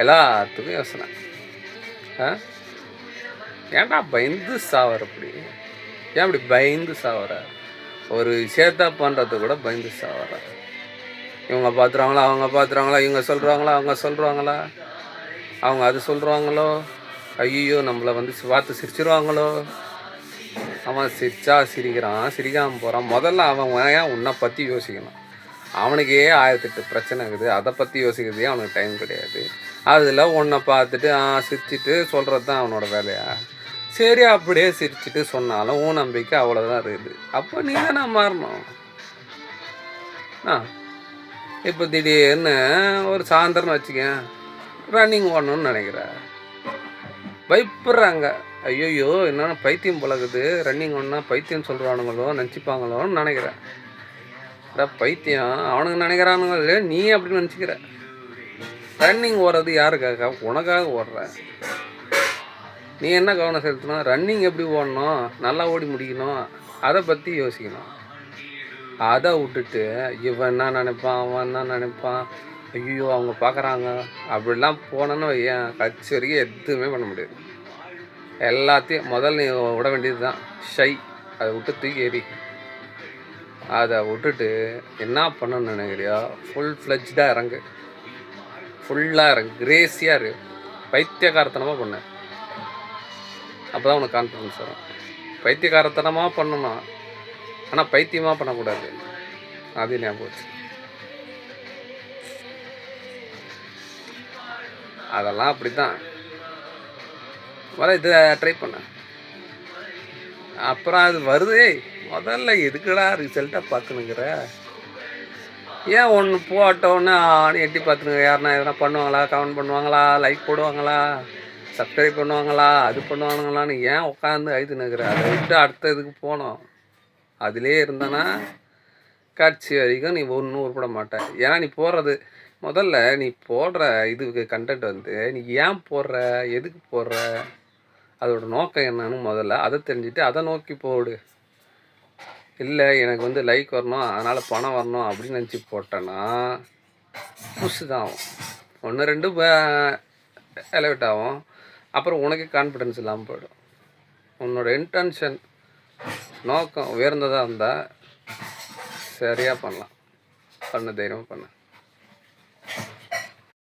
எல்லாத்துக்கும் யோசனை. ஏன்டா பயந்து சாவற? அப்படி ஏன் அப்படி பயந்து சாவற? ஒரு விஷயத்த பண்ணுறது கூட பயந்து சாவற. இவங்க பார்த்துருவாங்களா, அவங்க பார்த்துருவாங்களா, இவங்க சொல்கிறாங்களா, அவங்க சொல்கிறாங்களா, அவங்க அது சொல்கிறாங்களோ, ஐயோ நம்மளை வந்து பார்த்து சிரிச்சிருவாங்களோ. அவன் சிரிச்சா சிரிக்கிறான், சிரிக்காமல் போகிறான். முதல்ல அவன் ஏன் உன்னை பற்றி யோசிக்கணும். அவனுக்கே 1008 பிரச்சனை இருக்குது. அதை பற்றி யோசிக்கிறதே அவனுக்கு டைம் கிடையாது. அதில் உன்னை பார்த்துட்டு சிரிச்சிட்டு சொல்கிறது தான் அவனோட வேலையா? சரி, அப்படியே சிரிச்சிட்டு சொன்னாலும் உன் நம்பிக்கை அவ்வளோதான் இருக்குது. அப்போ நீ தானே மாறணும். இப்போ திடீர்னு ஒரு சாயந்தரம்னு வச்சுக்க, ரன்னிங் ஓடணும்னு நினைக்கிற, பயப்படுறாங்க. ஐயோயோ என்னென்ன பைத்தியம் பழகுது, ரன்னிங் ஓடனா பைத்தியம் சொல்கிறானுங்களோ நினச்சிப்பாங்களோன்னு நினைக்கிறேன். பைத்தியம் அவனுக்கு நினைக்கிறானுங்க, நீ அப்படின்னு நினச்சிக்கிற. ரன்னிங் ஓடுறது யாருக்காக? உனக்காக ஓடுற. நீ என்ன கவனம் செலுத்தணும்? ரன்னிங் எப்படி ஓடணும், நல்லா ஓடி முடிக்கணும், அதை பற்றி யோசிக்கணும். அதை விட்டுட்டு இவன் என்ன நினைப்பான், அவன் என்ன நினைப்பான், ஐயோ அவங்க பார்க்குறாங்க அப்படிலாம் போனோன்னு ஏன் கட்சி வரைக்கும் எதுவுமே பண்ண முடியாது. எல்லாத்தையும் முதல்ல நீ விட வேண்டியது தான் ஷை. அதை விட்டு தூக்கி எறி. அதை விட்டுட்டு என்ன பண்ணணும்னு நினைக்கிறியா? ஃபுல் ஃப்ளெஜ்டாக இறங்கு, ஃபுல்லாக இறங்கு, கிரேஸியாக இரு, பைத்தியக்காரத்தனமாக பண்ணு. அப்போ தான் உனக்கு கான்ஃபிடன்ஸ் வரும். பைத்தியக்காரத்தனமாக பண்ணணும், ஆனால் பைத்தியமாக பண்ணக்கூடாது. அது ஞாபகம் போச்சு. அதெல்லாம் அப்படி தான் வர. இதை ட்ரை பண்ண, அப்புறம் அது வருது. முதல்ல எதுக்குடா ரிசல்ட்டாக பார்த்துனுங்கிற? ஏன் ஒன்று போட்டோன்னு எட்டி பார்த்துனுங்க. யாருன்னா எதனா பண்ணுவாங்களா, கமெண்ட் பண்ணுவாங்களா, லைக் போடுவாங்களா, சப்ஸ்கிரைப் பண்ணுவாங்களா, அது பண்ணுவானுங்களான்னு ஏன் உட்காந்து அழுதுனுக்கிற? அதை விட்டு அடுத்த இதுக்கு போனோம். அதிலே இருந்தனா கட்சி வரைக்கும் நீ ஒன்றும் உருப்பட மாட்டேன். ஏன்னா நீ போடுறது, முதல்ல நீ போடுற இதுக்கு கண்டென்ட் வந்து நீ ஏன் போடுற, எதுக்கு போடுற, அதோட நோக்கம் என்னன்னு முதல்ல அதை தெரிஞ்சுட்டு அதை நோக்கி போடு. இல்லை எனக்கு வந்து லைக் வரணும், அதனால் பணம் வரணும் அப்படின்னு நினச்சி போட்டேன்னா புஷ் தான் ஆகும். 1-2 எலவேட் ஆகும். அப்புறம் உனக்கு கான்ஃபிடென்ஸ் இல்லாமல் போயிடும். உன்னோட இன்டென்ஷன் நோக்கம் உயர்ந்ததாக இருந்தால் சரியாக பண்ணலாம். பண்ண தைரியமாக பண்ண.